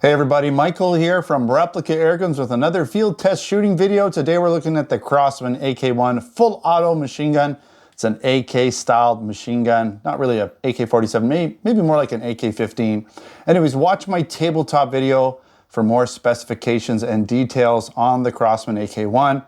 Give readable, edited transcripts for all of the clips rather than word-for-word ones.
Hey everybody, Michael here from Replica Airguns with another field test shooting video. Today we're looking at the Crosman AK1 full auto machine gun. It's an AK styled machine gun, not really a AK-47, maybe more like an AK-15. Anyways, watch my tabletop video for more specifications and details on the Crosman AK1,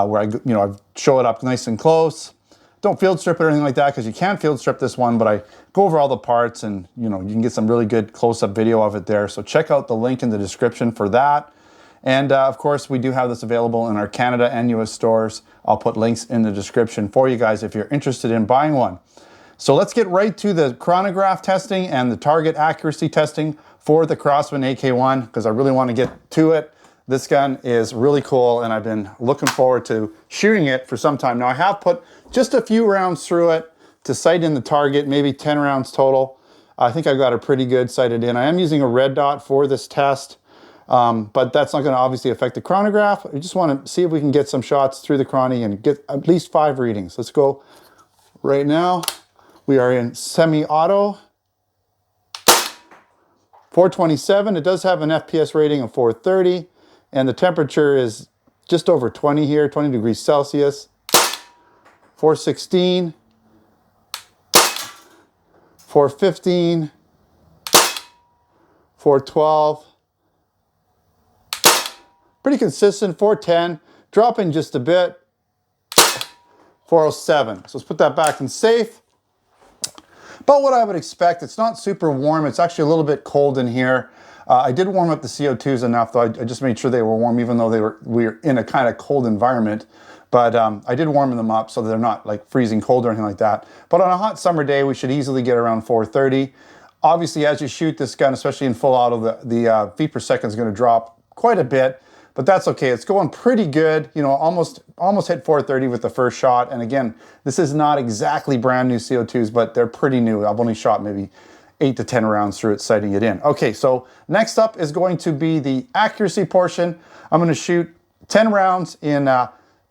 where I show it up nice and close. Don't field strip it or anything like that because you can't field strip this one, but I go over all the parts and you can get some really good close-up video of it there. So check out the link in the description for that. And of course, we do have this available in our Canada and US stores. I'll put links in the description for you guys if you're interested in buying one. So let's get right to the chronograph testing and the target accuracy testing for the Crosman AK1 because I really want to get to it. This gun is really cool and I've been looking forward to shooting it for some time. Now I have put just a few rounds through it to sight in the target, maybe 10 rounds total. I think I've got a pretty good sighted in. I am using a red dot for this test, but that's not gonna obviously affect the chronograph. I just wanna see if we can get some shots through the chrono and get at least 5 readings. Let's go right now. We are in semi-auto. 427, it does have an FPS rating of 430. And the temperature is just over 20 here, 20 degrees Celsius. 416, 415, 412. Pretty consistent, 410, dropping just a bit. 407. So let's put that back in safe. About what I would expect. It's not super warm. It's actually a little bit cold in here. I did warm up the CO2s enough, though. I just made sure they were warm, even though we were in a kind of cold environment. But I did warm them up so they're not like freezing cold or anything like that. But on a hot summer day, we should easily get around 430. Obviously, as you shoot this gun, especially in full auto, the feet per second is going to drop quite a bit. But that's okay. It's going pretty good. Almost hit 430 with the first shot. And again, this is not exactly brand new CO2s, but they're pretty new. I've only shot maybe 8 to 10 rounds through it, sighting it in. Okay, so next up is going to be the accuracy portion. I'm going to shoot 10 rounds in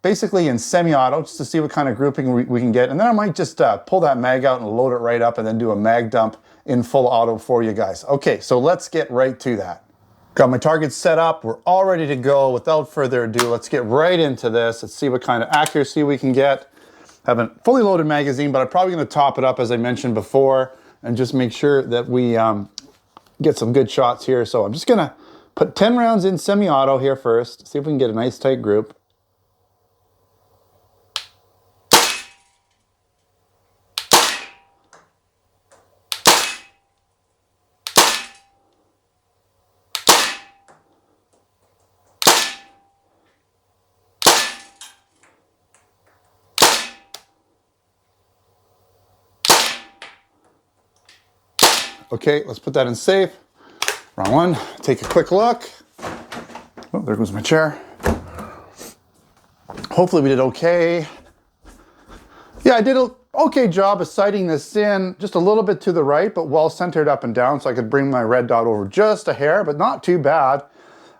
basically in semi-auto just to see what kind of grouping we can get. And then I might just pull that mag out and load it right up and then do a mag dump in full auto for you guys. Okay, so let's get right to that. Got my targets set up. We're all ready to go. Without further ado, let's get right into this. Let's see what kind of accuracy we can get. Haven't fully loaded magazine, but I'm probably going to top it up as I mentioned before and just make sure that we get some good shots here. So I'm just going to put 10 rounds in semi-auto here first. See if we can get a nice tight group. Okay, let's put that in safe. Wrong one. Take a quick look. Oh, there goes my chair. Hopefully we did okay. Yeah, I did an okay job of sighting this in just a little bit to the right, but well centered up and down so I could bring my red dot over just a hair, but not too bad.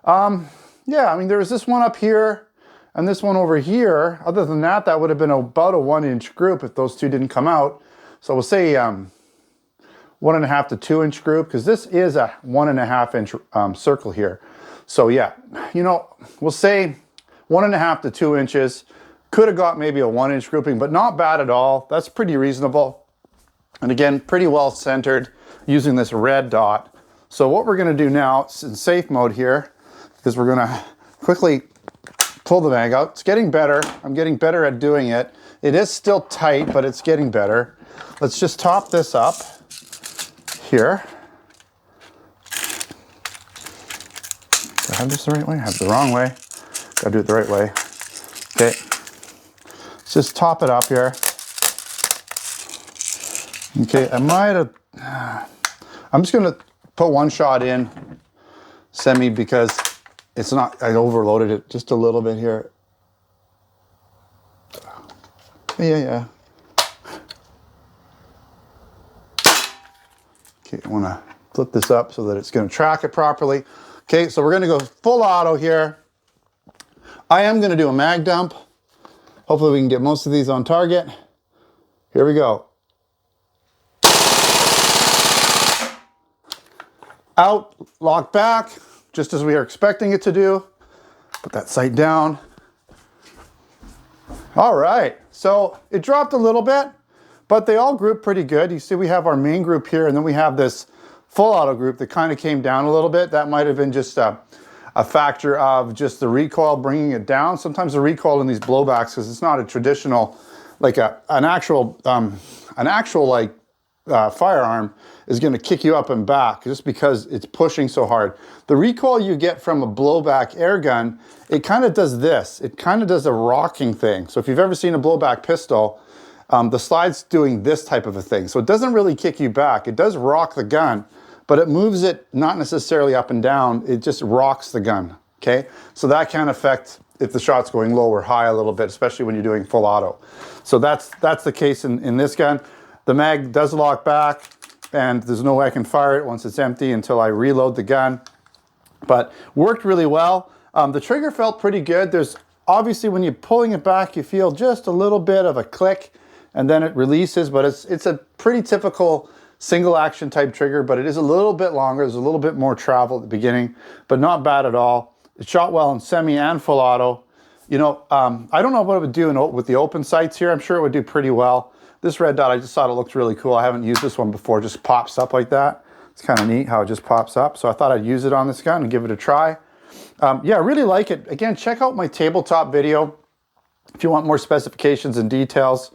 Yeah, I mean, there was this one up here and this one over here. Other than that, that would have been about a 1-inch group if those two didn't come out. So we'll say 1.5 to 2 inch group, because this is a 1.5 inch circle here. So yeah, we'll say 1.5 to 2 inches. Could have got maybe a 1-inch grouping, but not bad at all. That's pretty reasonable. And again, pretty well centered using this red dot. So what we're going to do now, it's in safe mode here, is we're going to quickly pull the mag out. It's getting better. I'm getting better at doing it. It is still tight, but it's getting better. Let's just top this up here. Do I have this the right way? I have it the wrong way. Gotta do it the right way. Okay. Let's just top it up here. Okay, I'm just gonna put one shot in semi because it's not, I overloaded it just a little bit here. Yeah. Okay, I want to flip this up so that it's going to track it properly. Okay, so we're going to go full auto here. I am going to do a mag dump. Hopefully we can get most of these on target. Here we go. Out, lock back, just as we are expecting it to do. Put that sight down. All right, so it dropped a little bit, but they all group pretty good. You see we have our main group here, and then we have this full auto group that kind of came down a little bit. That might have been just a factor of just the recoil bringing it down. Sometimes the recoil in these blowbacks, because it's not a traditional, like an actual firearm, is going to kick you up and back just because it's pushing so hard. The recoil you get from a blowback air gun, it kind of does this. It kind of does a rocking thing. So if you've ever seen a blowback pistol, the slide's doing this type of a thing. So it doesn't really kick you back. It does rock the gun, but it moves it not necessarily up and down. It just rocks the gun, okay? So that can affect if the shot's going low or high a little bit, especially when you're doing full auto. So that's the case in this gun. The mag does lock back, and there's no way I can fire it once it's empty until I reload the gun. But worked really well. The trigger felt pretty good. There's obviously, when you're pulling it back, you feel just a little bit of a click, and then it releases, but it's a pretty typical single action type trigger, but it is a little bit longer. There's a little bit more travel at the beginning, but not bad at all. It shot well in semi and full auto. You know, I don't know what it would do with the open sights here. I'm sure it would do pretty well. This red dot, I just thought it looked really cool. I haven't used this one before. It just pops up like that. It's kind of neat how it just pops up. So I thought I'd use it on this gun and give it a try. Yeah, I really like it. Again, check out my tabletop video if you want more specifications and details.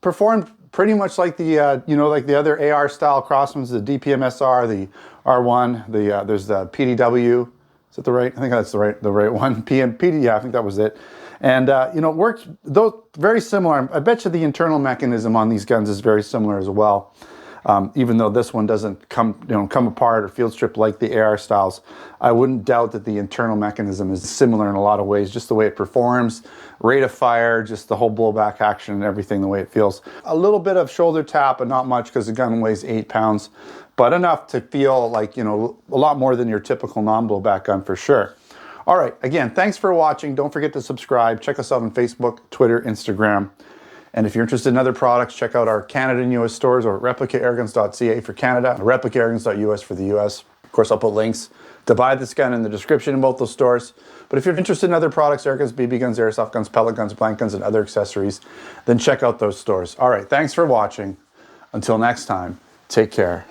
Performed pretty much like the like the other AR style Crosmans, the DPMSR, the R1, there's the PDW. Is that the right? I think that's the right one. PD, yeah, I think that was it. And works those very similar. I bet you the internal mechanism on these guns is very similar as well. Even though this one doesn't come apart or field strip like the AR styles, I wouldn't doubt that the internal mechanism is similar in a lot of ways, just the way it performs, rate of fire, just the whole blowback action and everything, the way it feels. A little bit of shoulder tap, but not much because the gun weighs 8 pounds, but enough to feel like, a lot more than your typical non-blowback gun for sure. All right, again, thanks for watching. Don't forget to subscribe. Check us out on Facebook, Twitter, Instagram. And if you're interested in other products, check out our Canada and US stores or replicairguns.ca for Canada, replicairguns.us for the US. Of course, I'll put links to buy this gun in the description in both those stores. But if you're interested in other products, air guns, BB guns, airsoft guns, pellet guns, blank guns, and other accessories, then check out those stores. All right, thanks for watching. Until next time, take care.